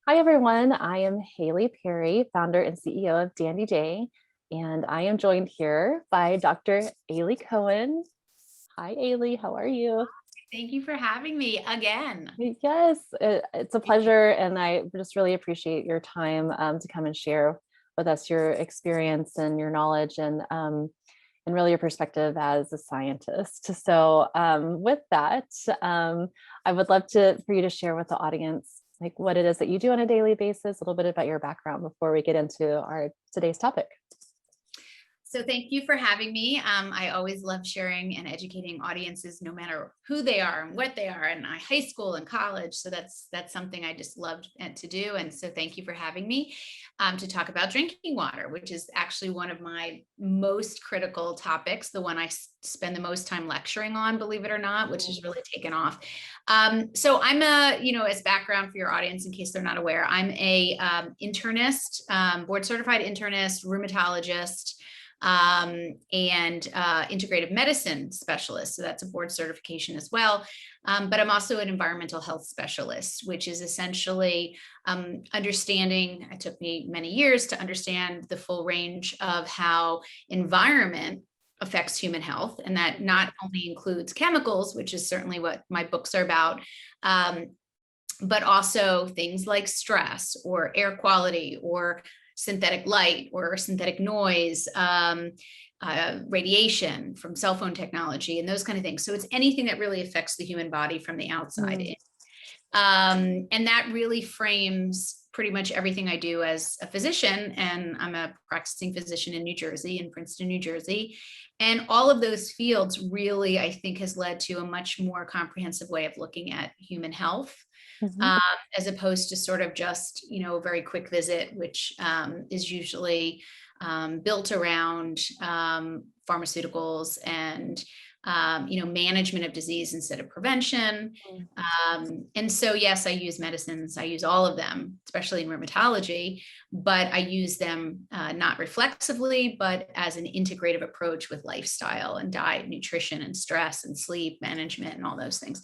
Hi, everyone. I am Hayley Peri, founder and CEO of Dandy J, and I am joined here by Dr. Aly Cohen. Hi, Aly. How are you? Thank you for having me again. Yes, it's a pleasure, and I just really appreciate your time to come and share with us your experience and your knowledge and really your perspective as a scientist. So, with that, I would love for you to share with the audience like what it is that you do on a daily basis, a little bit about your background before we get into our today's topic. So thank you for having me. I always love sharing and educating audiences, no matter who they are and what they are, and high school and college. So that's something I just loved to do. And so thank you for having me to talk about drinking water, which is actually one of my most critical topics, the one I spend the most time lecturing on, believe it or not, which has really taken off. So I'm as background for your audience, in case they're not aware, I'm a internist, board certified internist, rheumatologist, and integrative medicine specialist. So that's a board certification as well. But I'm also an environmental health specialist, which is essentially understanding. It took me many years to understand the full range of how environment affects human health. And that not only includes chemicals, which is certainly what my books are about, but also things like stress or air quality or synthetic light or synthetic noise, radiation from cell phone technology and those kind of things. So it's anything that really affects the human body from the outside in. And that really frames pretty much everything I do as a physician. And I'm a practicing physician in New Jersey, in Princeton, New Jersey. And all of those fields really, I think, has led to a much more comprehensive way of looking at human health. As opposed to sort of just, a very quick visit, which is usually built around pharmaceuticals and, management of disease instead of prevention. And so, yes, I use medicines. I use all of them, especially in rheumatology, but I use them not reflexively, but as an integrative approach with lifestyle and diet, nutrition, and stress and sleep management and all those things.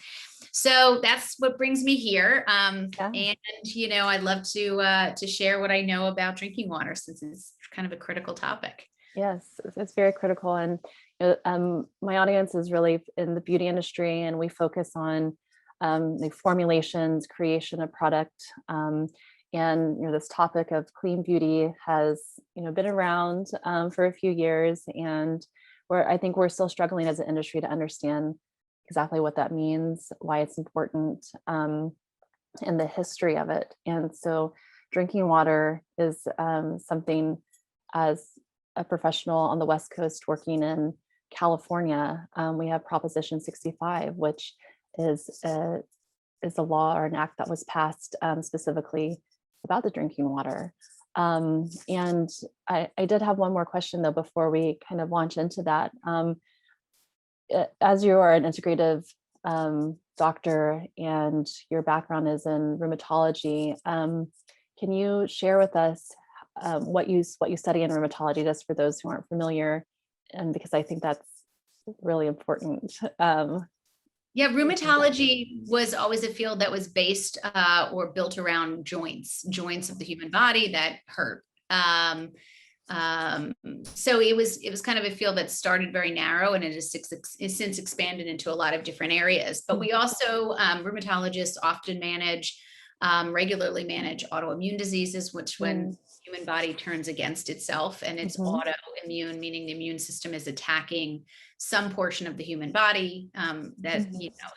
So that's what brings me here. And, I'd love to share what I know about drinking water, since it's kind of a critical topic. Yes, it's very critical. And my audience is really in the beauty industry, and we focus on like formulations, creation of product. And this topic of clean beauty has been around for a few years, and I think we're still struggling as an industry to understand exactly what that means, why it's important, and the history of it. And so drinking water is something, as a professional on the West Coast working in California, we have Proposition 65, which is a law or an act that was passed specifically about the drinking water. And I did have one more question, though, before we kind of launch into that. As you are an integrative doctor and your background is in rheumatology, can you share with us what you study in rheumatology, just for those who aren't familiar, and because I think that's really important. Yeah, rheumatology was always a field that was based or built around joints of the human body that hurt. So it was kind of a field that started very narrow, and it has since expanded into a lot of different areas. But we also, rheumatologists often regularly manage autoimmune diseases, which when the human body turns against itself, and it's autoimmune, meaning the immune system is attacking some portion of the human body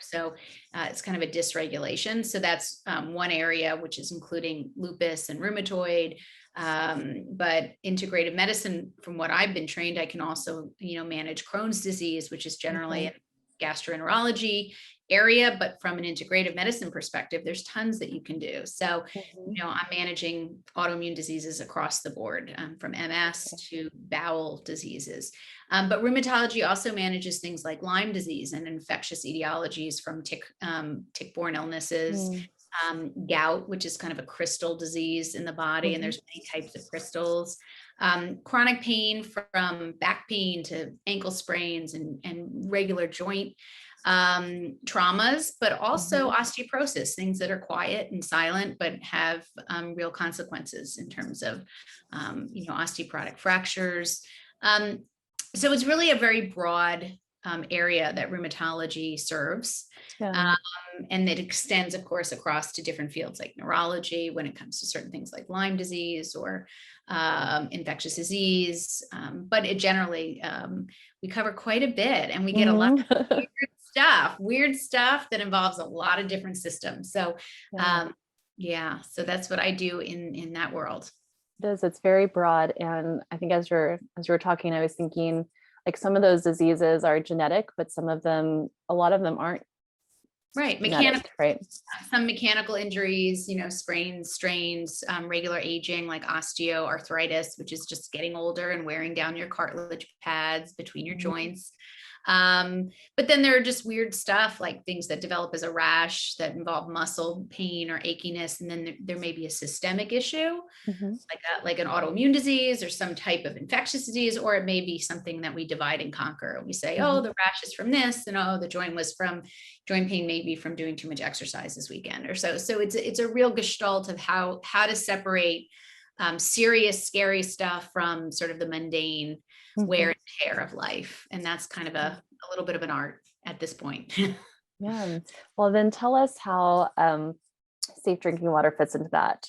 so it's kind of a dysregulation. So that's one area, which is including lupus and rheumatoid. But integrative medicine, from what I've been trained, I can also, manage Crohn's disease, which is generally in gastroenterology area, but from an integrative medicine perspective, there's tons that you can do. So, I'm managing autoimmune diseases across the board, from MS to bowel diseases. But rheumatology also manages things like Lyme disease and infectious etiologies from tick-borne illnesses, gout, which is kind of a crystal disease in the body, and there's many types of crystals. Chronic pain, from back pain to ankle sprains and regular joint traumas, but also osteoporosis, things that are quiet and silent, but have real consequences in terms of, osteoporotic fractures. So it's really a very broad area that rheumatology serves. Yeah. And it extends, of course, across to different fields like neurology when it comes to certain things like Lyme disease or infectious disease. But it generally, we cover quite a bit, and we get a lot of weird stuff that involves a lot of different systems. So so that's what I do in that world. It is. It's very broad. And I think as you were talking, I was thinking like some of those diseases are genetic, but a lot of them aren't. Right. Mechanical, right. Some mechanical injuries, sprains, strains, regular aging like osteoarthritis, which is just getting older and wearing down your cartilage pads between your joints. But then there are just weird stuff like things that develop as a rash that involve muscle pain or achiness. And then there may be a systemic issue, like an autoimmune disease or some type of infectious disease, or it may be something that we divide and conquer. We say, oh, the rash is from this, and oh, the joint pain maybe from doing too much exercise this weekend or so. So it's a real gestalt of how to separate serious, scary stuff from sort of the mundane wear and tear of life. And that's kind of a little bit of an art at this point. Yeah. Well, then tell us how safe drinking water fits into that.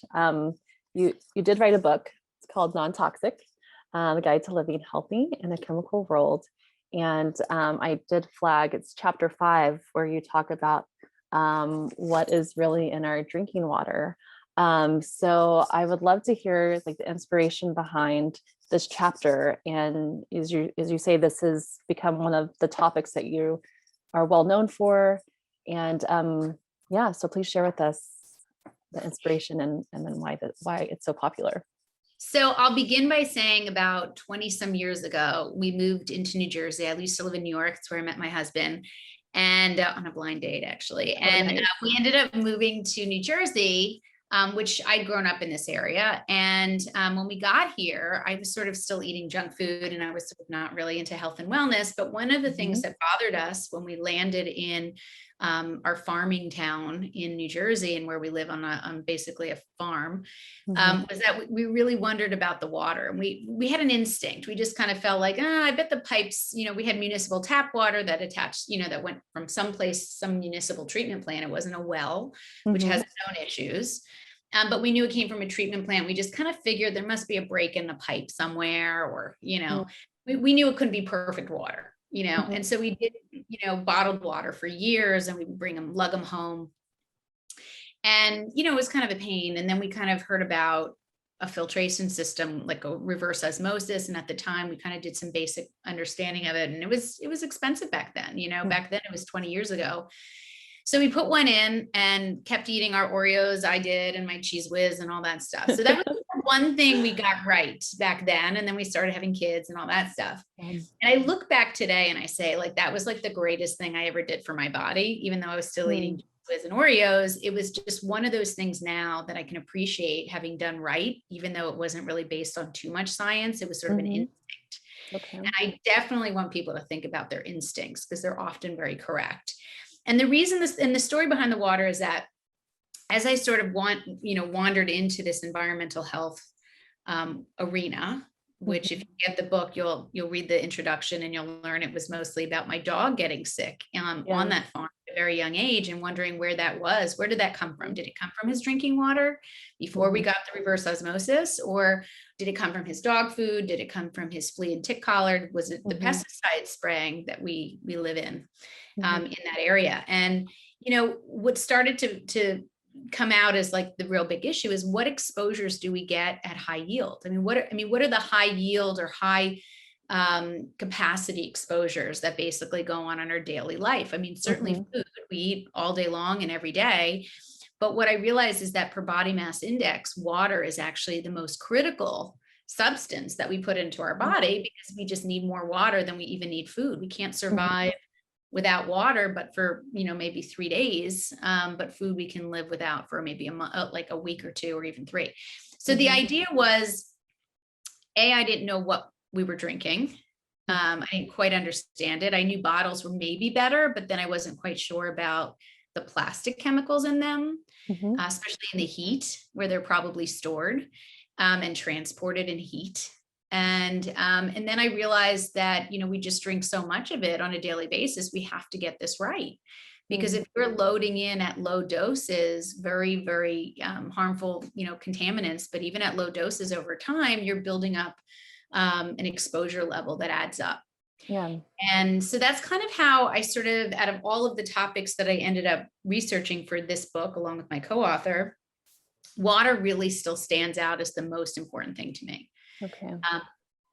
You did write a book. It's called Non-Toxic, The Guide to Living Healthy in a Chemical World. And I did flag, it's chapter 5, where you talk about what is really in our drinking water. So I would love to hear like the inspiration behind this chapter. And as you say, this has become one of the topics that you are well known for. And so please share with us the inspiration and then why it's so popular. So I'll begin by saying about 20 some years ago, we moved into New Jersey. I used to live in New York. That's where I met my husband, and on a blind date actually. And we ended up moving to New Jersey, which I'd grown up in this area. And when we got here, I was sort of still eating junk food, and I was sort of not really into health and wellness. But one of the things that bothered us when we landed in our farming town in New Jersey, and where we live on basically a farm, was that we really wondered about the water. And we had an instinct. We just kind of felt like, I bet the pipes, we had municipal tap water that attached, that went from some municipal treatment plant. It wasn't a well, which has its own issues. But we knew it came from a treatment plant. We just kind of figured there must be a break in the pipe somewhere, or, we knew it couldn't be perfect water, and so we did, bottled water for years, and we would lug them home. And, it was kind of a pain. And then we kind of heard about a filtration system, like a reverse osmosis. And at the time we kind of did some basic understanding of it. And it was expensive back then, back then it was 20 years ago. So we put one in and kept eating our Oreos. I did, and my Cheese Whiz and all that stuff. So that was one thing we got right back then. And then we started having kids and all that stuff. And I look back today and I say, like, that was like the greatest thing I ever did for my body, even though I was still eating Cheez Whiz and Oreos. It was just one of those things now that I can appreciate having done right, even though it wasn't really based on too much science. It was sort of an instinct. And I definitely want people to think about their instincts, because they're often very correct. And the reason and the story behind the water is that as I sort of wandered into this environmental health arena, which if you get the book, you'll read the introduction and you'll learn it was mostly about my dog getting sick on that farm at a very young age, and wondering where that was. Where did that come from? Did it come from his drinking water before we got the reverse osmosis? Or did it come from his dog food? Did it come from his flea and tick collar? Was it the pesticide spraying that we live in that area? And, what started to come out as like the real big issue is, what exposures do we get at high yield? What are the high yield or high capacity exposures that basically go on in our daily life? Certainly food we eat all day long and every day. But what I realized is that per body mass index, water is actually the most critical substance that we put into our body, because we just need more water than we even need food. We can't survive without water, but for, maybe 3 days, but food we can live without for maybe a month, like a week or 2, or even 3. So the idea was, I didn't know what we were drinking. I didn't quite understand it. I knew bottles were maybe better, but then I wasn't quite sure about the plastic chemicals in them, Mhm. especially in the heat where they're probably stored and transported in heat. And then I realized that, we just drink so much of it on a daily basis. We have to get this right. Because if you're loading in at low doses, very, very harmful, contaminants, but even at low doses over time, you're building up an exposure level that adds up. Yeah. And so that's kind of how I sort of, out of all of the topics that I ended up researching for this book, along with my co-author, water really still stands out as the most important thing to me. Okay.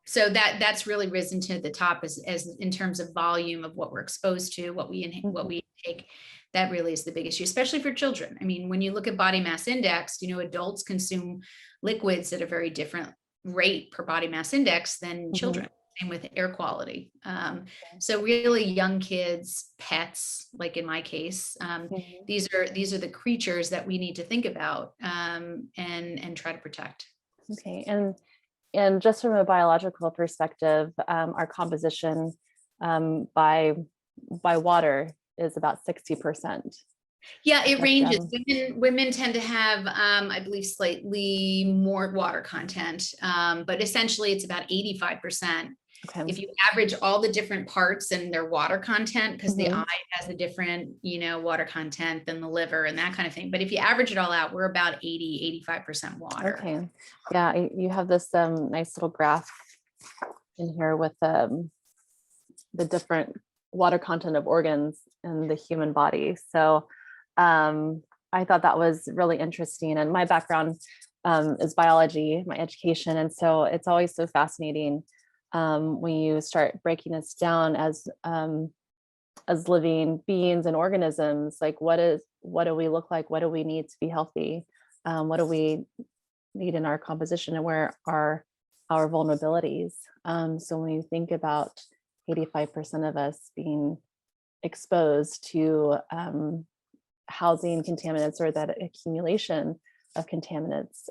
So that's really risen to the top as in terms of volume of what we're exposed to, what we take. That really is the big issue, especially for children. I mean, when you look at body mass index, adults consume liquids at a very different rate per body mass index than children. Same with air quality. So really young kids, pets, like in my case, these are the creatures that we need to think about and try to protect. Okay. And just from a biological perspective, our composition by water is about 60%. Yeah, it ranges. Women tend to have, I believe, slightly more water content, but essentially it's about 85%. Okay. If you average all the different parts and their water content, because the eye has a different, water content than the liver and that kind of thing. But if you average it all out, we're about 85% water. Okay. Yeah, you have this nice little graph in here with the different water content of organs in the human body. So I thought that was really interesting. And my background is biology, my education. And so it's always so fascinating when you start breaking this down as living beings and organisms. Like what do we look like? What do we need to be healthy? What do we need in our composition, and where are our vulnerabilities? So when you think about 85% of us being exposed to housing contaminants, or that accumulation of contaminants,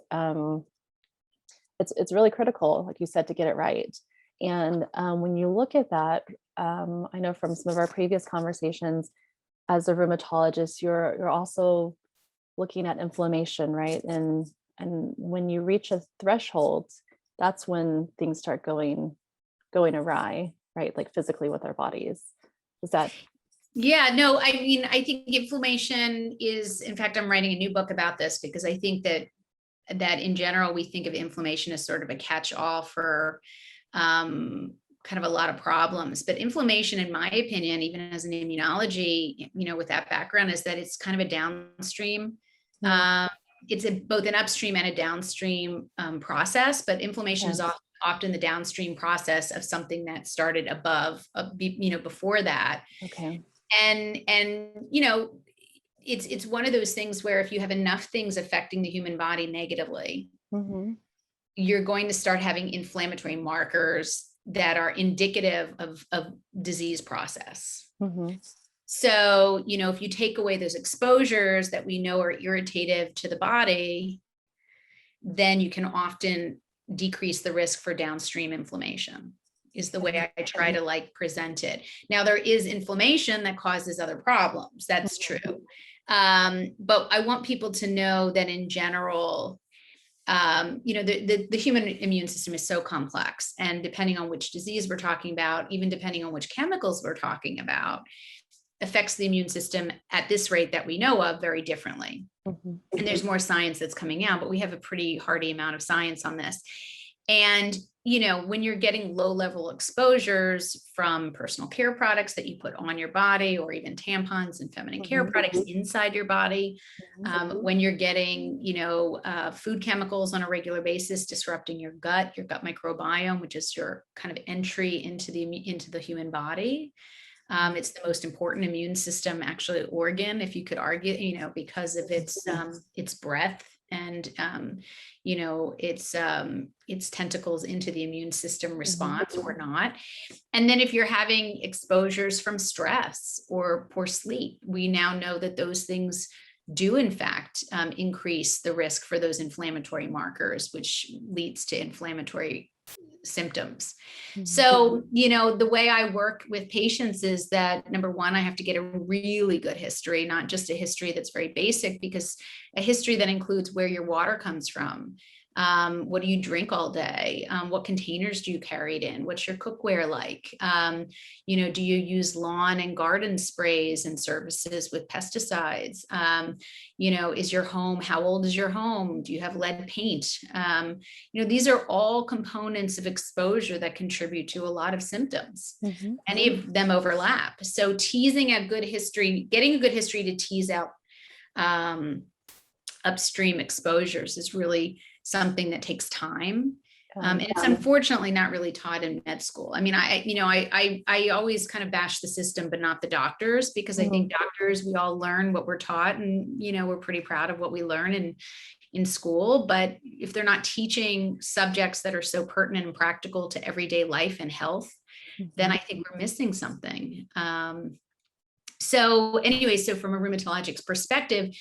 it's really critical, like you said, to get it right. And when you look at that, I know from some of our previous conversations, as a rheumatologist, you're also looking at inflammation, right? And when you reach a threshold, that's when things start going awry, right? Like physically with our bodies. Is that? Yeah, no, I mean, I think inflammation is, in fact, I'm writing a new book about this, because I think that in general, we think of inflammation as sort of a catch-all for kind of a lot of problems. But inflammation, in my opinion, even as an immunology, with that background, is that it's kind of a downstream. It's both an upstream and a downstream process, but inflammation is often the downstream process of something that started above, before that. Okay. And it's one of those things where if you have enough things affecting the human body negatively, you're going to start having inflammatory markers that are indicative of disease process. So, if you take away those exposures that we know are irritative to the body, then you can often decrease the risk for downstream inflammation, is the way I try to present it. Now, there is inflammation that causes other problems. That's true. But I want people to know that in general, the human immune system is so complex, and depending on which disease we're talking about, even depending on which chemicals we're talking about, affects the immune system at this rate that we know of very differently. And there's more science that's coming out, but we have a pretty hardy amount of science on this. And, when you're getting low level exposures from personal care products that you put on your body, or even tampons and feminine care products inside your body, when you're getting, food chemicals on a regular basis, disrupting your gut microbiome, which is your kind of entry into the human body. It's the most important immune system, actually, organ, if you could argue, because of its breadth and, its tentacles into the immune system response or not. And then if you're having exposures from stress or poor sleep, we now know that those things do in fact increase the risk for those inflammatory markers, which leads to inflammatory symptoms. Mhm. So, the way I work with patients is that, number one, I have to get a really good history, not just a history that's very basic, because a history that includes where your water comes from. What do you drink all day? What containers do you carry it in? What's your cookware like? Do you use lawn and garden sprays and services with pesticides? Is your home, how old is your home? Do you have lead paint? These are all components of exposure that contribute to a lot of symptoms. Mhm. Any of them overlap. So teasing a good history, getting a good history to tease out upstream exposures is really something that takes time. And it's unfortunately not really taught in med school. I mean, I always kind of bash the system, but not the doctors, because I think doctors, we all learn what we're taught, and, we're pretty proud of what we learn in school. But if they're not teaching subjects that are so pertinent and practical to everyday life and health, then I think we're missing something. So anyway, so from a rheumatologic's perspective,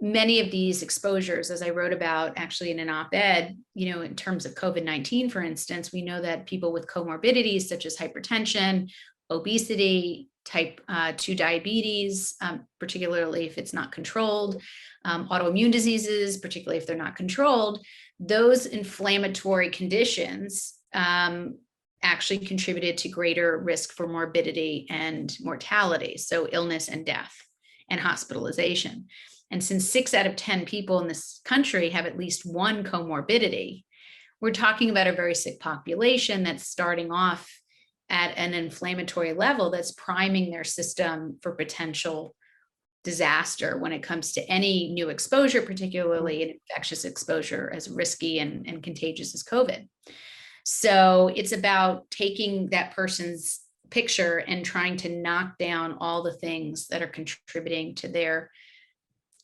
many of these exposures, as I wrote about actually in an op-ed, in terms of COVID-19, for instance, we know that people with comorbidities such as hypertension, obesity, type 2 diabetes, particularly if it's not controlled, autoimmune diseases, particularly if they're not controlled, those inflammatory conditions actually contributed to greater risk for morbidity and mortality, so illness and death and hospitalization. And since 6 out of 10 people in this country have at least one comorbidity, we're talking about a very sick population that's starting off at an inflammatory level that's priming their system for potential disaster when it comes to any new exposure, particularly an infectious exposure as risky and contagious as COVID. So it's about taking that person's picture and trying to knock down all the things that are contributing to their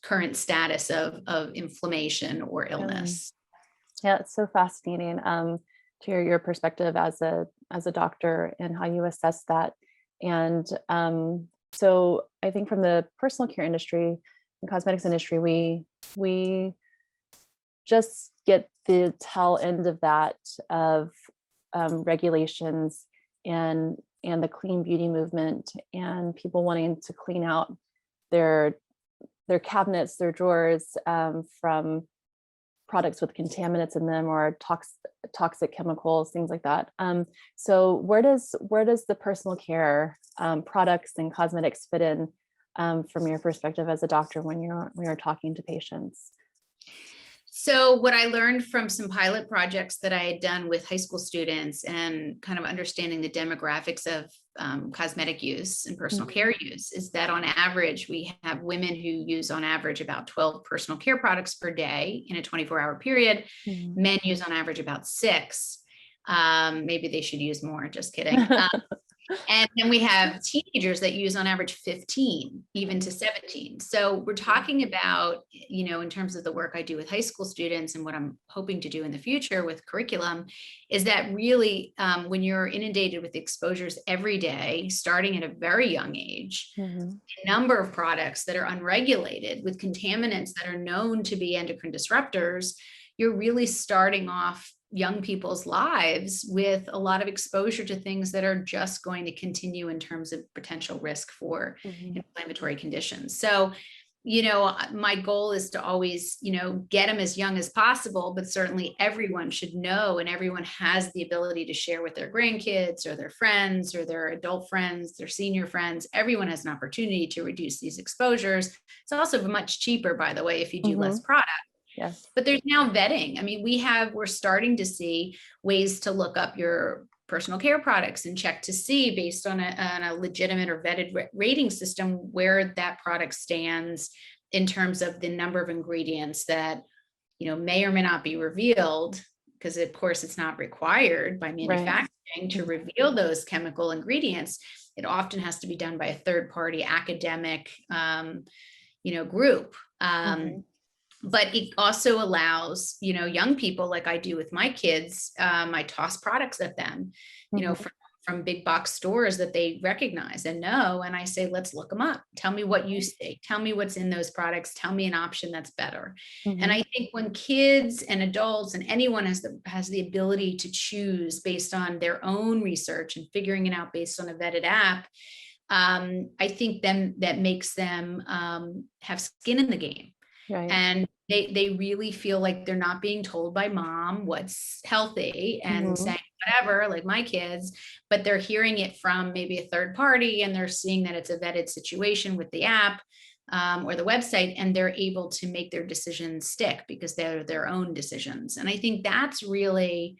current status of inflammation or illness. Yeah, it's so fascinating to hear your perspective as a doctor and how you assess that. And so I think from the personal care industry and cosmetics industry, we just get the tail end of that, of regulations and the clean beauty movement, and people wanting to clean out their cabinets, their drawers, from products with contaminants in them or toxic chemicals, things like that. So where does the personal care products and cosmetics fit in from your perspective as a doctor when you're talking to patients? So what I learned from some pilot projects that I had done with high school students and kind of understanding the demographics of cosmetic use and personal care use is that on average, we have women who use on average about 12 personal care products per day in a 24-hour period. Men use on average about 6. Maybe they should use more, just kidding. And then we have teenagers that use on average 15, even to 17. So we're talking about, in terms of the work I do with high school students and what I'm hoping to do in the future with curriculum, is that really when you're inundated with exposures every day, starting at a very young age, a number of products that are unregulated with contaminants that are known to be endocrine disruptors, you're really starting off young people's lives with a lot of exposure to things that are just going to continue in terms of potential risk for inflammatory conditions. So, my goal is to always, get them as young as possible, but certainly everyone should know, and everyone has the ability to share with their grandkids or their friends or their adult friends, their senior friends. Everyone has an opportunity to reduce these exposures. It's also much cheaper, by the way, if you do less product. Yes. But there's now vetting. I mean, we're starting to see ways to look up your personal care products and check to see, based on a legitimate or vetted rating system, where that product stands in terms of the number of ingredients that, may or may not be revealed, because of course it's not required by manufacturing to reveal those chemical ingredients. It often has to be done by a third party academic, group. But it also allows, young people, like I do with my kids, I toss products at them, from big box stores that they recognize and know. And I say, let's look them up. Tell me what you see. Tell me what's in those products. Tell me an option that's better. And I think when kids and adults and anyone has the ability to choose based on their own research and figuring it out based on a vetted app, I think then that makes them have skin in the game. Right. And they really feel like they're not being told by mom what's healthy and saying whatever, like my kids, but they're hearing it from maybe a third party, and they're seeing that it's a vetted situation with the app or the website, and they're able to make their decisions stick because they're their own decisions. And I think that's really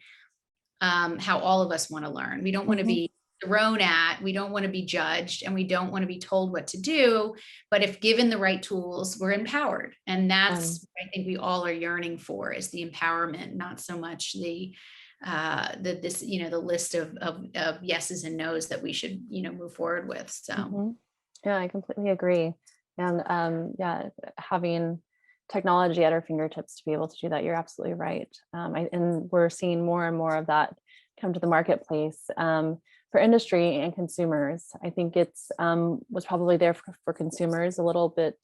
how all of us want to learn. We don't want to be thrown at, we don't want to be judged, and we don't want to be told what to do. But if given the right tools, we're empowered. And that's what I think we all are yearning for, is the empowerment, not so much the list of yeses and nos that we should, move forward with. So yeah, I completely agree. And yeah, having technology at our fingertips to be able to do that, you're absolutely right. And we're seeing more and more of that come to the marketplace. For industry and consumers, I think it's was probably there for consumers a little bit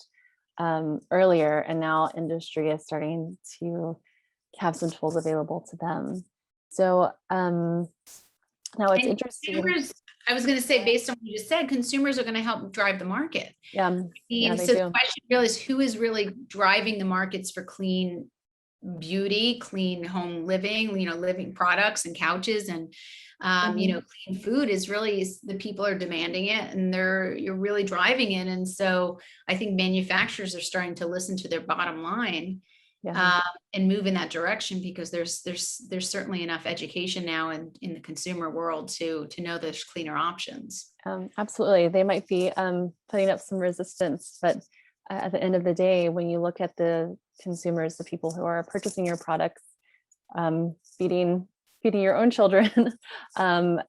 earlier, and now industry is starting to have some tools available to them. So now it's interesting. I was going to say, based on what you just said, consumers are going to help drive the market. Yeah, so the question really is, who is really driving the markets for clean beauty, clean home living, living products and couches, and clean food is really the people are demanding it, and you're really driving it. And so I think manufacturers are starting to listen to their bottom line and move in that direction, because there's certainly enough education now in the consumer world to know there's cleaner options. Absolutely. They might be putting up some resistance, but at the end of the day, when you look at the consumers, the people who are purchasing your products, feeding your own children,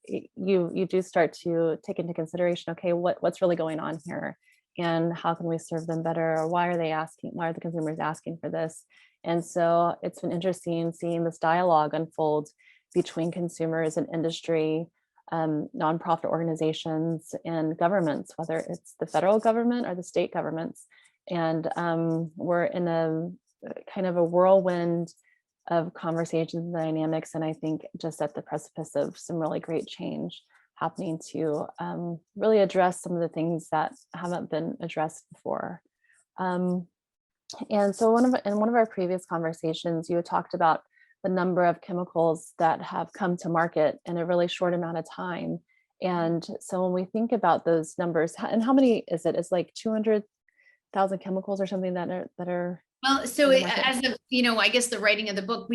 you do start to take into consideration, okay, what's really going on here, and how can we serve them better? Or why are the consumers asking for this? And so it's been interesting seeing this dialogue unfold between consumers and industry, nonprofit organizations and governments, whether it's the federal government or the state governments. And we're in a kind of a whirlwind of conversations and dynamics, and I think just at the precipice of some really great change happening to really address some of the things that haven't been addressed before. And so in one of our previous conversations, you had talked about the number of chemicals that have come to market in a really short amount of time. And so when we think about those numbers, and how many is it? It's like 200,000 chemicals or something that are well, so as of, I guess the writing of the book,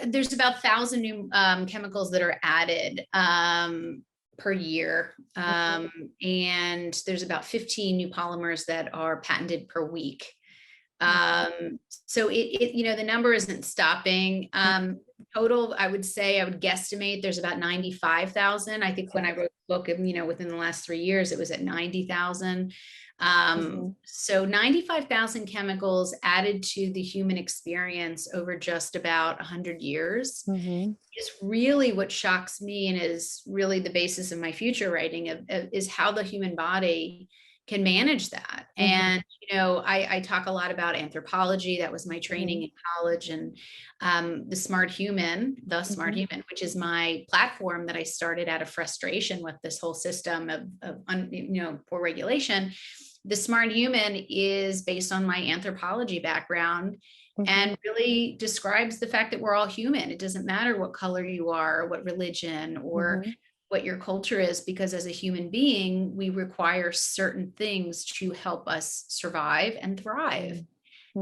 there's about 1,000 new chemicals that are added per year. And there's about 15 new polymers that are patented per week. So the number isn't stopping. Total, I would guesstimate there's about 95,000. I think when I wrote the book, within the last 3 years, it was at 90,000. So 95,000 chemicals added to the human experience over just about 100 years is really what shocks me, and is really the basis of my future writing is how the human body can manage that. And, I talk a lot about anthropology. That was my training in college, and the smart human, which is my platform that I started out of frustration with this whole system of poor regulation. The smart human is based on my anthropology background and really describes the fact that we're all human. It doesn't matter what color you are, or what religion, or what your culture is, because as a human being, we require certain things to help us survive and thrive.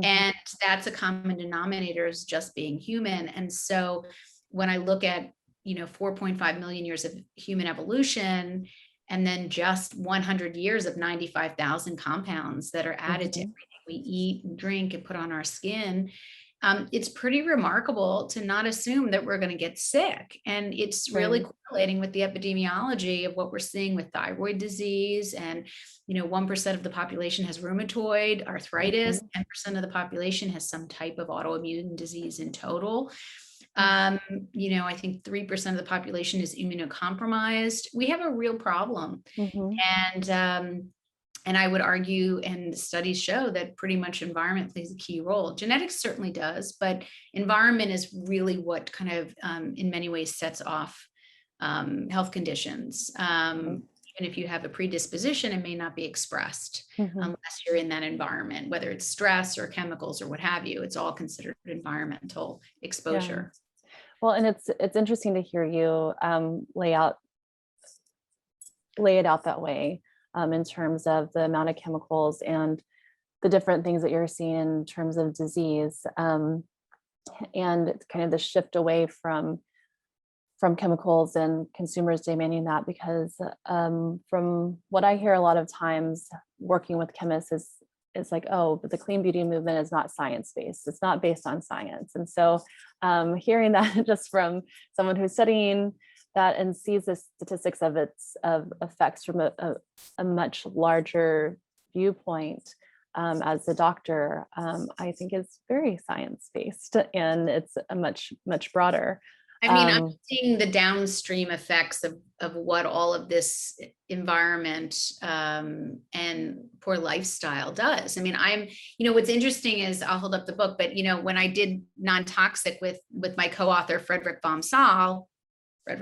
And that's a common denominator, is just being human. And so when I look at, 4.5 million years of human evolution, and then just 100 years of 95,000 compounds that are added to everything we eat and drink and put on our skin, it's pretty remarkable to not assume that we're going to get sick. And it's really correlating with the epidemiology of what we're seeing with thyroid disease. And, 1% of the population has rheumatoid arthritis, 10% of the population has some type of autoimmune disease in total. I think 3% of the population is immunocompromised. We have a real problem. Mhm. And I would argue, and studies show that pretty much environment plays a key role. Genetics certainly does, but environment is really what kind of, in many ways, sets off health conditions. Even if you have a predisposition, it may not be expressed Mhm. unless you're in that environment, whether it's stress or chemicals or what have you. It's all considered environmental Yeah. exposure. Well, and it's interesting to hear you lay it out that way, in terms of the amount of chemicals and the different things that you're seeing in terms of disease, and it's kind of the shift away from chemicals and consumers demanding that, because from what I hear a lot of times working with chemists is like, oh, but the clean beauty movement is not science-based. It's not based on science. And so hearing that just from someone who's studying that and sees the statistics of effects from a much larger viewpoint, as a doctor, I think is very science-based, and it's a much broader. I mean, I'm seeing the downstream effects of what all of this environment and poor lifestyle does. I mean, what's interesting is, I'll hold up the book, but when I did non-toxic with my co-author, Frederick von Saal, this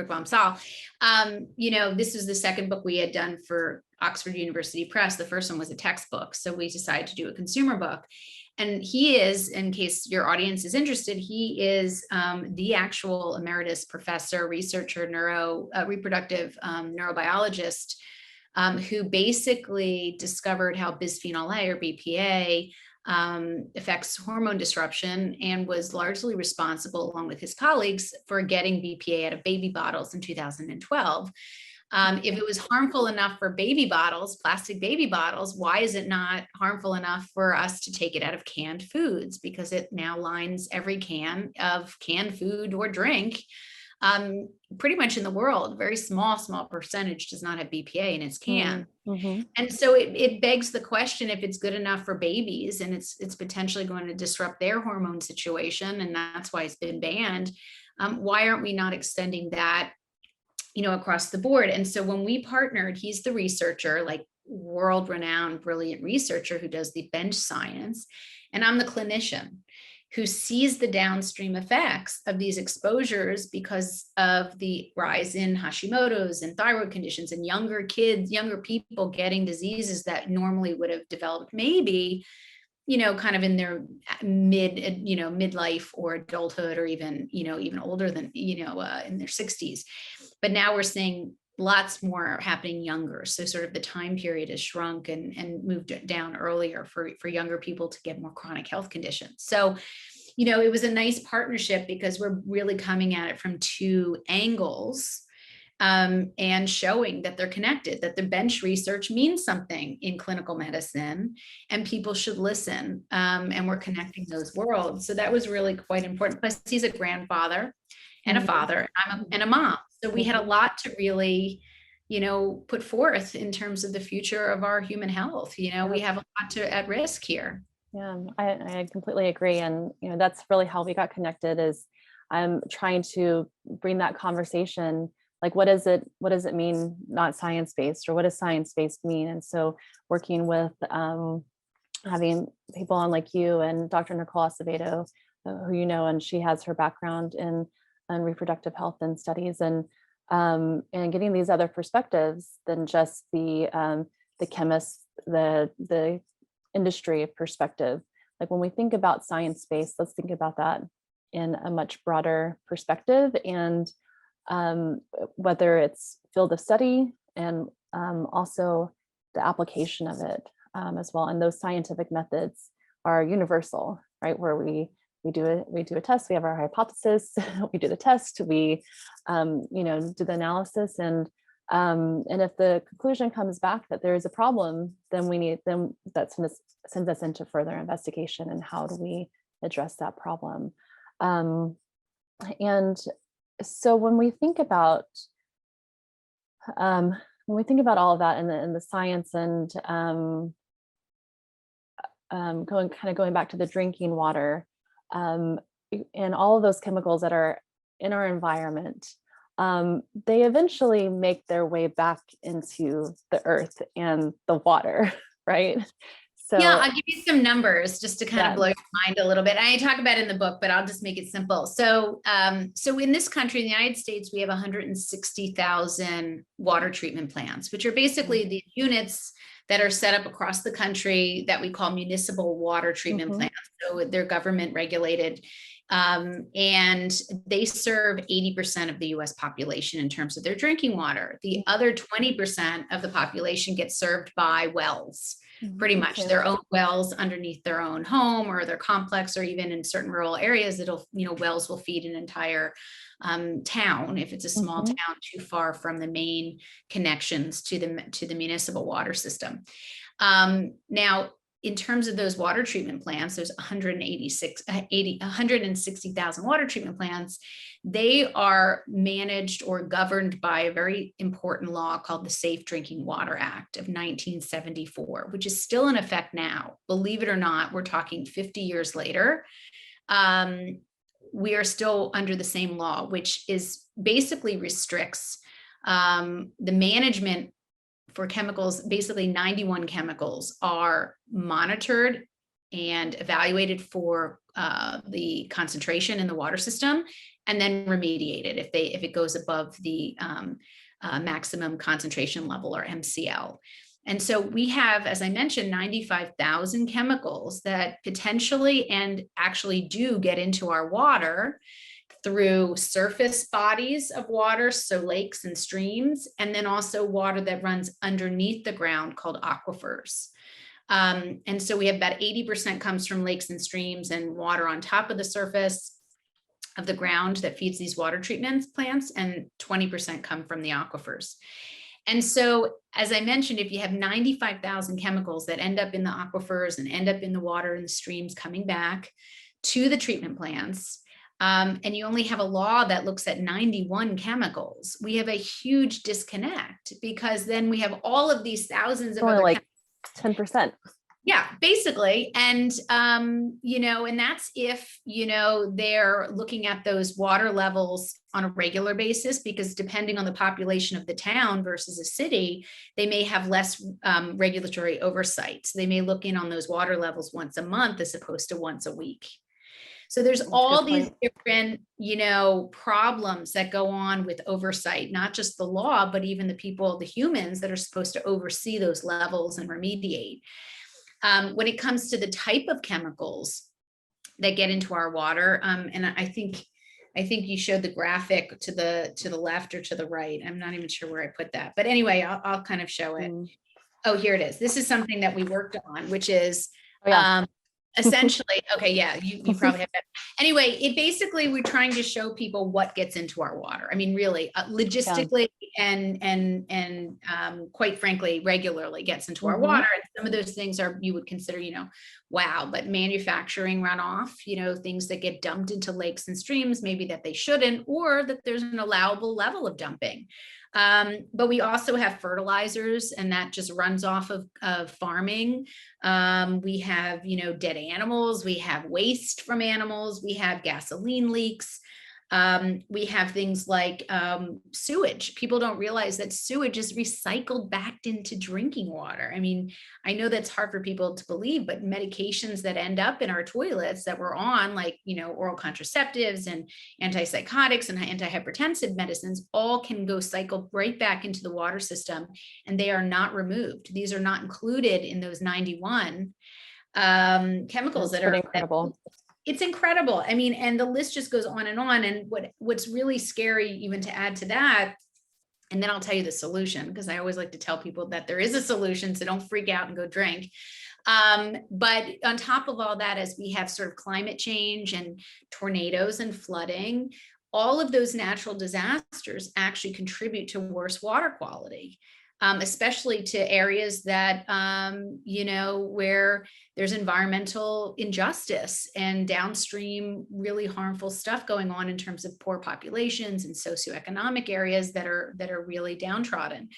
was the second book we had done for Oxford University Press. The first one was a textbook. So we decided to do a consumer book. And he is, in case your audience is interested, he is the actual emeritus professor, researcher, reproductive neurobiologist, who basically discovered how bisphenol A, or BPA, affects hormone disruption, and was largely responsible, along with his colleagues, for getting BPA out of baby bottles in 2012. If it was harmful enough for baby bottles, plastic baby bottles, why is it not harmful enough for us to take it out of canned foods? Because it now lines every can of canned food or drink. Pretty much in the world, a very small percentage does not have BPA in its can. Mm-hmm. And so it begs the question, if it's good enough for babies and it's potentially going to disrupt their hormone situation, and that's why it's been banned, why aren't we not extending that across the board? And so when we partnered, he's the researcher, like world-renowned, brilliant researcher who does the bench science, and I'm the clinician who sees the downstream effects of these exposures because of the rise in Hashimoto's and thyroid conditions, and younger people getting diseases that normally would have developed maybe kind of in their midlife or adulthood, or even older than in their 60s. But now we're seeing lots more happening younger. So sort of the time period has shrunk and moved down earlier for younger people to get more chronic health conditions. So it was a nice partnership, because we're really coming at it from two angles, and showing that they're connected, that the bench research means something in clinical medicine, and people should listen. And we're connecting those worlds. So that was really quite important. Plus, he's a grandfather and a father, and a mom. So we had a lot to really, put forth in terms of the future of our human health. We have a lot at risk here. Yeah, I completely agree. And, that's really how we got connected, is I'm trying to bring that conversation. Like, what does it mean, not science-based, or what does science-based mean? And so working with having people on like you and Dr. Nicole Acevedo, who and she has her background in reproductive health and studies, and getting these other perspectives than just the chemists, the industry perspective. Like, when we think about science-based, let's think about that in a much broader perspective, and whether it's field of study, and also the application of it as well. And those scientific methods are universal, right? Where we do a test, we have our hypothesis, we do the test, we do the analysis, and if the conclusion comes back that there is a problem, then that sends us into further investigation, and how do we address that problem. And so when we think about all of that, and the science, and going back to the drinking water, and all of those chemicals that are in our environment, they eventually make their way back into the earth and the water, right? Yeah, So I'll give you some numbers just to kind of yeah. blow your mind a little bit. I talk about it in the book, but I'll just make it simple. So, so in this country, in the United States, we have 160,000 water treatment plants, which are basically the units that are set up across the country that we call municipal water treatment Mhm. plants. So they're government regulated. And they serve 80% of the US population in terms of their drinking water. The other 20% of the population gets served by wells, pretty much Okay. their own wells underneath their own home or their complex, or even in certain rural areas, wells will feed an entire town if it's a small Mhm. town too far from the main connections to the municipal water system. Now, in terms of those water treatment plants, there's 160,000 water treatment plants. They are managed or governed by a very important law called the Safe Drinking Water Act of 1974, which is still in effect now. Believe it or not, we're talking 50 years later. We are still under the same law, which is basically restricts the management for chemicals. Basically 91 chemicals are monitored and evaluated for the concentration in the water system, and then remediated if it goes above the maximum concentration level, or MCL. And so we have, as I mentioned, 95,000 chemicals that potentially and actually do get into our water through surface bodies of water, so lakes and streams, and then also water that runs underneath the ground called aquifers. And so we have about 80% comes from lakes and streams, and water on top of the surface of the ground that feeds these water treatment plants, and 20% come from the aquifers. And so, as I mentioned, if you have 95,000 chemicals that end up in the aquifers and end up in the water and the streams coming back to the treatment plants, and you only have a law that looks at 91 chemicals, we have a huge disconnect, because then we have all of these thousands of Only other like 10%. Yeah, basically. And, and that's if, they're looking at those water levels on a regular basis, because depending on the population of the town versus a city, they may have less regulatory oversight. So they may look in on those water levels once a month as opposed to once a week. So there's all these different, problems that go on with oversight, not just the law, but even the people, the humans that are supposed to oversee those levels and remediate. When it comes to the type of chemicals that get into our water, and I think you showed the graphic to the left or to the right. I'm not even sure where I put that, but anyway, I'll kind of show it. Oh, here it is. This is something that we worked on, which is essentially, okay, yeah, you probably have that. Anyway, it basically, we're trying to show people what gets into our water. I mean, really, logistically and quite frankly, regularly gets into our water. And some of those things are, you would consider, wow, but manufacturing runoff, things that get dumped into lakes and streams, maybe that they shouldn't, or that there's an allowable level of dumping. But we also have fertilizers, and that just runs off of farming. We have, dead animals. We have waste from animals. We have gasoline leaks. We have things like sewage. People don't realize that sewage is recycled back into drinking water. I mean, I know that's hard for people to believe, but medications that end up in our toilets that we're on, like, oral contraceptives and antipsychotics and antihypertensive medicines, all can go cycle right back into the water system, and they are not removed. These are not included in those 91 chemicals that are incredible. It's incredible. I mean, and the list just goes on and on. And what's really scary, even to add to that, and then I'll tell you the solution, because I always like to tell people that there is a solution, so don't freak out and go drink. But on top of all that, as we have sort of climate change and tornadoes and flooding, all of those natural disasters actually contribute to worse water quality. Especially to areas that, where there's environmental injustice and downstream really harmful stuff going on in terms of poor populations and socioeconomic areas that are really downtrodden.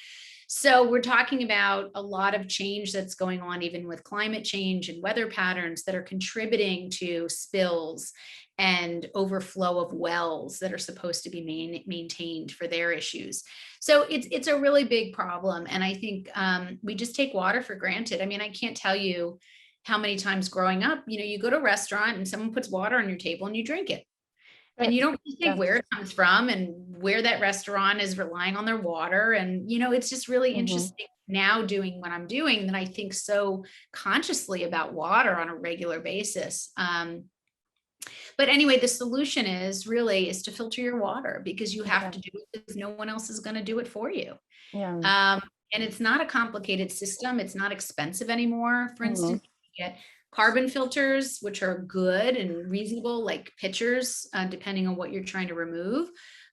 So we're talking about a lot of change that's going on, even with climate change and weather patterns that are contributing to spills and overflow of wells that are supposed to be maintained for their issues. So it's a really big problem. And I think we just take water for granted. I mean, I can't tell you how many times growing up, you go to a restaurant and someone puts water on your table and you drink it. And you don't really think where it comes from and where that restaurant is relying on their water. And, it's just really interesting now doing what I'm doing that I think so consciously about water on a regular basis. But anyway, the solution is to filter your water, because you have to do it because no one else is going to do it for you. Yeah. And it's not a complicated system. It's not expensive anymore. For instance, you get carbon filters, which are good and reasonable, like pitchers, depending on what you're trying to remove.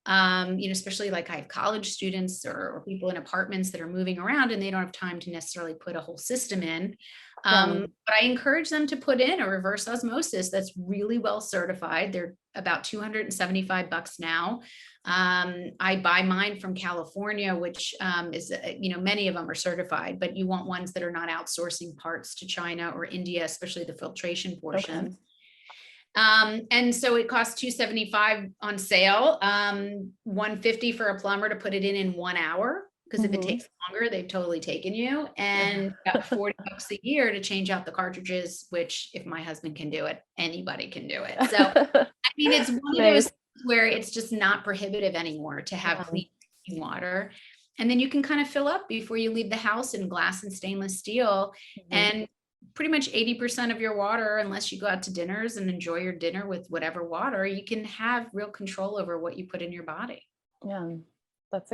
Especially like I have college students or people in apartments that are moving around and they don't have time to necessarily put a whole system in. But I encourage them to put in a reverse osmosis that's really well certified. They're about $275 now. I buy mine from California, which is, many of them are certified, but you want ones that are not outsourcing parts to China or India, especially the filtration portion. And so it costs $275 on sale, $150 for a plumber to put it in 1 hour. Because if it takes longer, they've totally taken you, and about $40 a year to change out the cartridges, which if my husband can do it, anybody can do it. So, I mean, it's one of those where it's just not prohibitive anymore to have clean drinking water. And then you can kind of fill up before you leave the house in glass and stainless steel. And pretty much 80% of your water, unless you go out to dinners and enjoy your dinner with whatever water, you can have real control over what you put in your body. Yeah.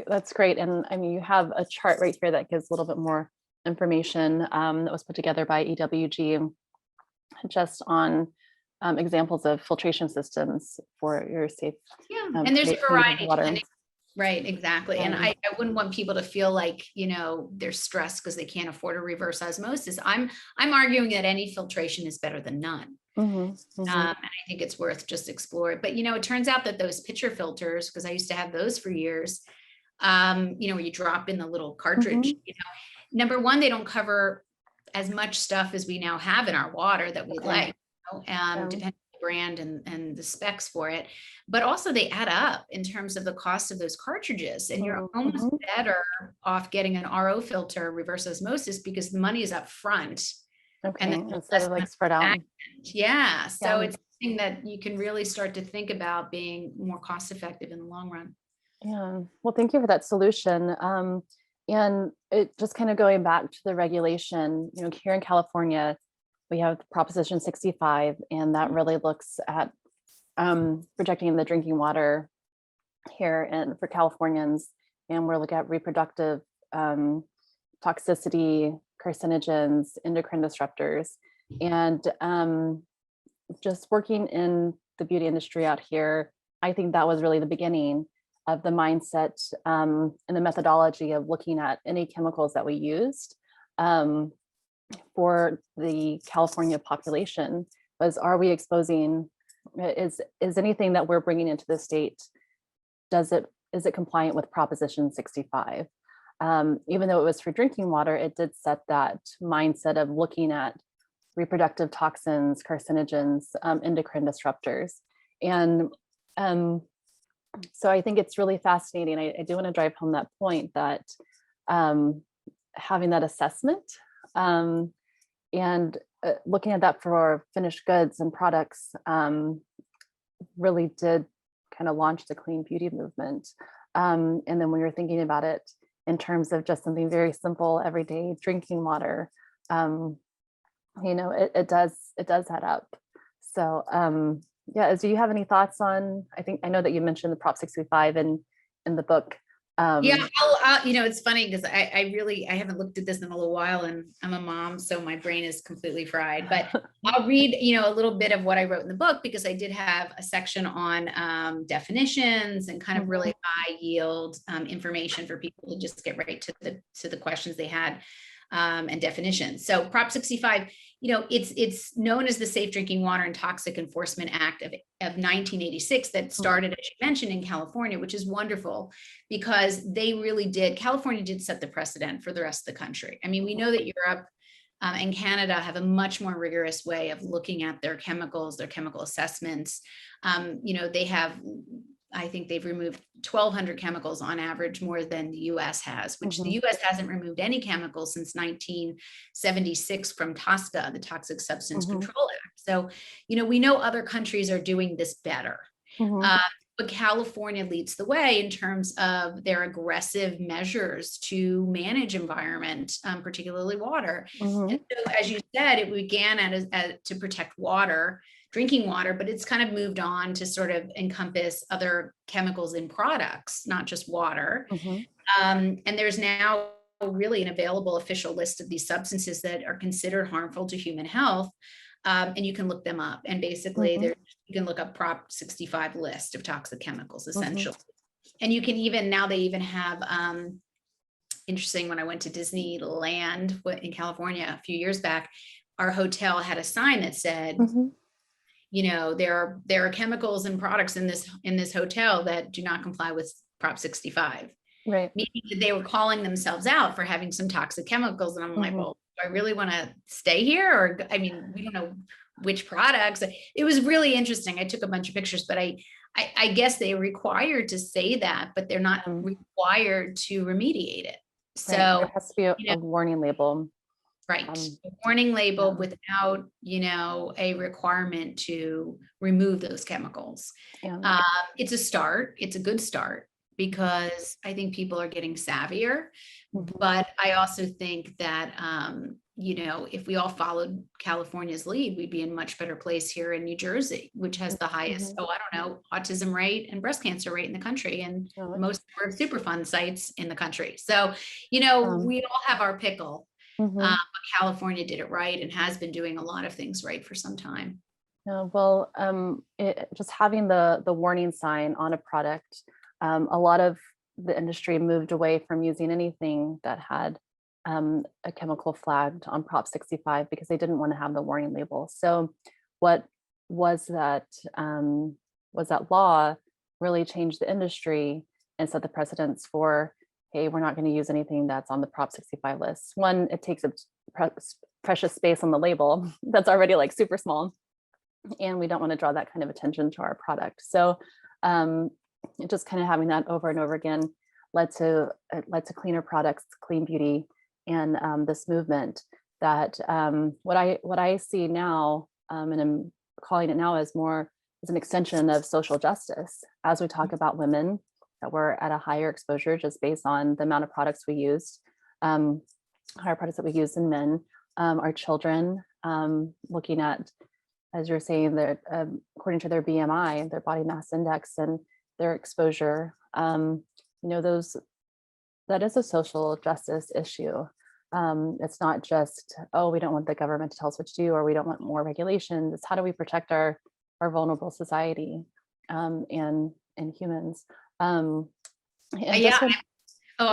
That's great. And I mean, you have a chart right here that gives a little bit more information that was put together by EWG just on examples of filtration systems for your safe. And there's a variety. Water. Right, exactly. And I wouldn't want people to feel like, they're stressed because they can't afford a reverse osmosis. I'm arguing that any filtration is better than none. And I think it's worth just exploring. But, it turns out that those pitcher filters, because I used to have those for years, where you drop in the little cartridge, number one, they don't cover as much stuff as we now have in our water that we like, depending on the brand and the specs for it. But also they add up in terms of the cost of those cartridges, and you're almost better off getting an RO filter, reverse osmosis, because the money is up front. And instead of like spread out. So it's something that you can really start to think about being more cost effective in the long run. Yeah. Well, thank you for that solution. And it just kind of going back to the regulation, here in California, we have Proposition 65, and that really looks at projecting the drinking water here and for Californians. And we're looking at reproductive toxicity, carcinogens, endocrine disruptors, and just working in the beauty industry out here, I think that was really the beginning of the mindset and the methodology of looking at any chemicals that we used for the California population. Are we exposing, is anything that we're bringing into the state, is it compliant with Proposition 65? Even though it was for drinking water, it did set that mindset of looking at reproductive toxins, carcinogens, endocrine disruptors. And so I think it's really fascinating. I do want to drive home that point that having that assessment and looking at that for finished goods and products really did kind of launch the clean beauty movement. And then when you're thinking about it in terms of just something very simple, everyday drinking water, it does add up. So do you have any thoughts on, I know that you mentioned the Prop 65 in the book. It's funny because I haven't looked at this in a little while, and I'm a mom, so my brain is completely fried, but I'll read, a little bit of what I wrote in the book, because I did have a section on definitions and kind of really high yield information for people to just get right to the questions they had and definitions. So Prop 65, it's known as the Safe Drinking Water and Toxic Enforcement Act of 1986 that started, as you mentioned, in California, which is wonderful because California did set the precedent for the rest of the country. I mean, we know that Europe and Canada have a much more rigorous way of looking at their chemicals, their chemical assessments. They have, I think they've removed 1,200 chemicals on average more than the US has, which the US hasn't removed any chemicals since 1976 from TSCA, the Toxic Substance Control Act. So, we know other countries are doing this better. But California leads the way in terms of their aggressive measures to manage environment, particularly water. And so, as you said, it began to protect water, drinking water, but it's kind of moved on to sort of encompass other chemicals in products, not just water. And there's now really an available official list of these substances that are considered harmful to human health. And you can look them up. And basically, you can look up Prop 65 list of toxic chemicals, essentially. And you can they even have, interesting, when I went to Disneyland in California a few years back, our hotel had a sign that said, there are chemicals and products in this hotel that do not comply with Prop 65. Right. Meaning that they were calling themselves out for having some toxic chemicals. And I'm like, well, do I really want to stay here? Or, I mean, we don't know which products. It was really interesting. I took a bunch of pictures, but I guess they're required to say that, but they're not required to remediate it. So there has to be a warning label. Right. A warning label without, a requirement to remove those chemicals. It's a start. It's a good start because I think people are getting savvier. But I also think that, if we all followed California's lead, we'd be in a much better place here in New Jersey, which has the highest, autism rate and breast cancer rate in the country and most number of Superfund sites in the country. So, we all have our pickle. But California did it right and has been doing a lot of things right for some time. Just having the warning sign on a product, a lot of the industry moved away from using anything that had a chemical flagged on Prop 65 because they didn't want to have the warning label. So what was that law really changed the industry and set the precedents for, hey, we're not going to use anything that's on the Prop 65 list. One, it takes up precious space on the label that's already like super small. And we don't want to draw that kind of attention to our product. So just kind of having that over and over again led to cleaner products, clean beauty, and this movement that what I see now, and I'm calling it now as an extension of social justice as we talk about women that we're at a higher exposure just based on the amount of products we used, higher products that we use in men, our children, looking at, as you're saying, that according to their BMI, their body mass index, and their exposure, that is a social justice issue. It's not just, we don't want the government to tell us what to do, or we don't want more regulations. It's how do we protect our vulnerable society and humans. I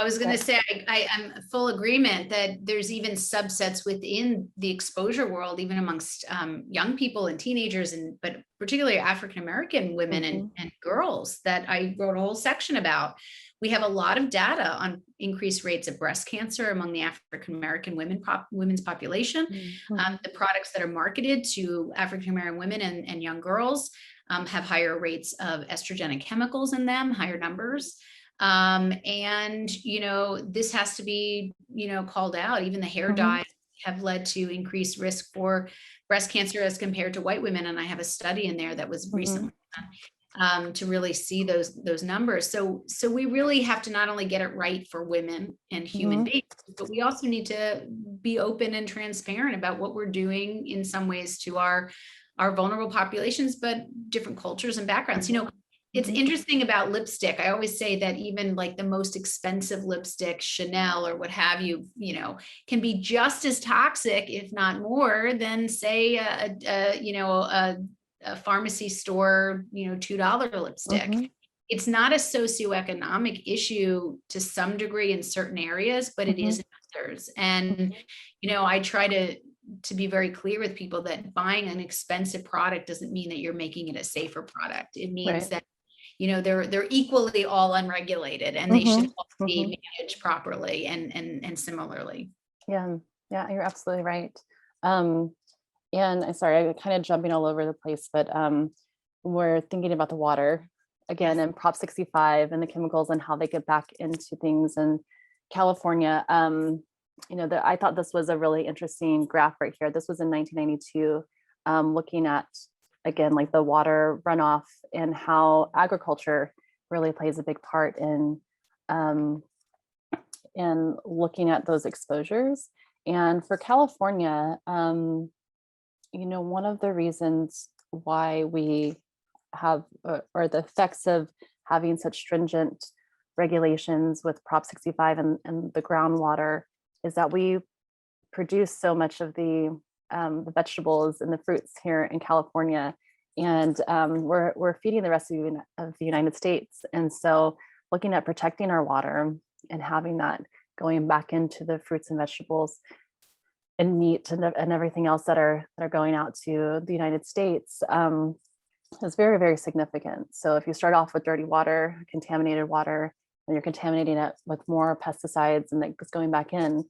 was going to say, I'm full agreement that there's even subsets within the exposure world, even amongst young people and teenagers, but particularly African-American women and girls that I wrote a whole section about. We have a lot of data on increased rates of breast cancer among the African-American women's population. The products that are marketed to African-American women and young girls have higher rates of estrogenic chemicals in them, higher numbers. And, this has to be, called out. Even the hair dyes have led to increased risk for breast cancer as compared to white women. And I have a study in there that was recently done to really see those numbers. So we really have to not only get it right for women and human beings, but we also need to be open and transparent about what we're doing in some ways to our vulnerable populations, but different cultures and backgrounds. It's interesting about lipstick. I always say that even like the most expensive lipstick, Chanel or what have you, can be just as toxic, if not more, than say a pharmacy store, $2 lipstick. It's not a socioeconomic issue to some degree in certain areas, but it is in others. And I try to to be very clear with people that buying an expensive product doesn't mean that you're making it a safer product. It means Right. that, they're equally all unregulated, and they Hmm. should all be managed properly and similarly. Yeah. Yeah, you're absolutely right. Um, and I'm sorry, I'm kind of jumping all over the place, but we're thinking about the water again Yes. and Prop 65 and the chemicals and how they get back into things in California. I thought this was a really interesting graph right here. This was in 1992, looking at, again, like the water runoff and how agriculture really plays a big part um, in looking at those exposures. And for California, one of the reasons why we have, or the effects of having such stringent regulations with Prop 65 and the groundwater, is that we produce so much of the vegetables and the fruits here in California, and we're feeding the rest of the United States. And so, looking at protecting our water and having that going back into the fruits and vegetables and meat and everything else that are going out to the United States is very, very significant. So if you start off with dirty water, contaminated water, and you're contaminating it with more pesticides and it's going back in,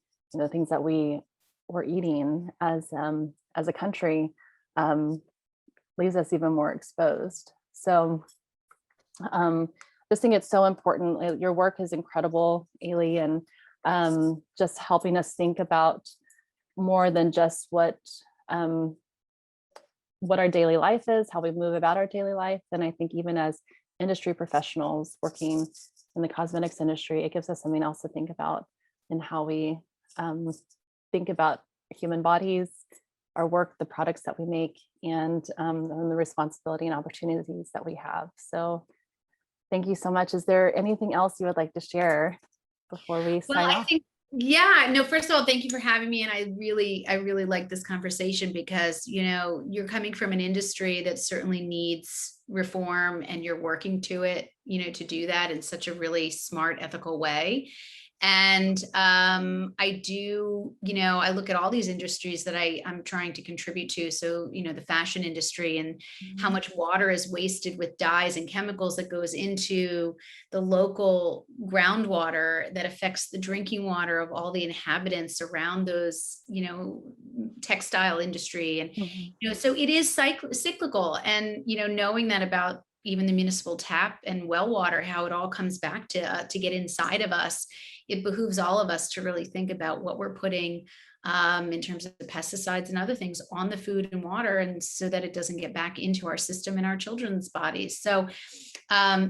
things that we're eating as a country leaves us even more exposed. So just think it's so important. Your work is incredible, Aly, and just helping us think about more than just what our daily life is, how we move about our daily life. And I think even as industry professionals working in the cosmetics industry, it gives us something else to think about in how we think about human bodies, our work, the products that we make, and the responsibility and opportunities that we have. So thank you so much. Is there anything else you would like to share before we Well, sign I off? think, yeah, no, first of all, thank you for having me. And I really like this conversation because, you're coming from an industry that certainly needs reform, and you're working to it, to do that in such a really smart, ethical way. And I do, I look at all these industries that I'm trying to contribute to. So, the fashion industry, and how much water is wasted with dyes and chemicals that goes into the local groundwater that affects the drinking water of all the inhabitants around those, textile industry. And, Mhm. so it is cyclical. And, knowing that about even the municipal tap and well water, how it all comes back to get inside of us, it behooves all of us to really think about what we're putting in terms of pesticides and other things on the food and water, and so that it doesn't get back into our system and our children's bodies. So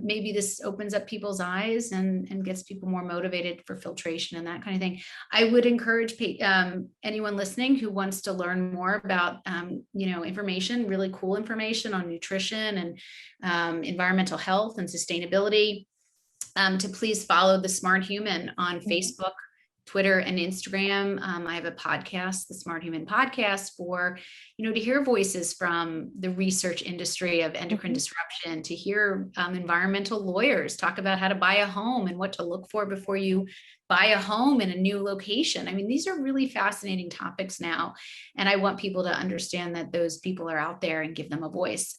maybe this opens up people's eyes and gets people more motivated for filtration and that kind of thing. I would encourage anyone listening who wants to learn more about, information, really cool information on nutrition and environmental health and sustainability, to please follow The Smart Human on Facebook, Twitter, and Instagram. I have a podcast, the Smart Human Podcast, for, to hear voices from the research industry of endocrine disruption, to hear environmental lawyers talk about how to buy a home and what to look for before you buy a home in a new location. I mean, these are really fascinating topics now. And I want people to understand that those people are out there and give them a voice.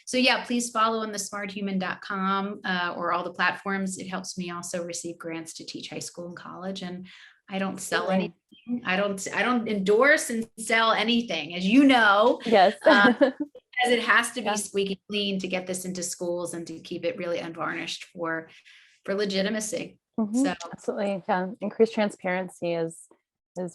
So yeah, please follow on thesmarthuman.com or all the platforms. It helps me also receive grants to teach high school and college. And I don't sell anything. I don't endorse and sell anything, as you know. Yes. As it has to be Yeah. squeaky clean to get this into schools and to keep it really unvarnished for legitimacy. So Absolutely. Yeah. Increased transparency is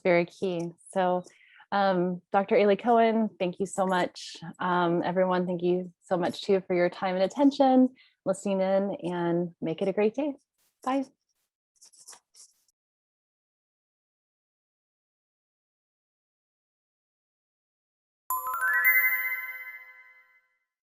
very key. So Dr. Aly Cohen, thank you so much. Everyone, thank you so much too for your time and attention, listening in, and make it a great day. Bye.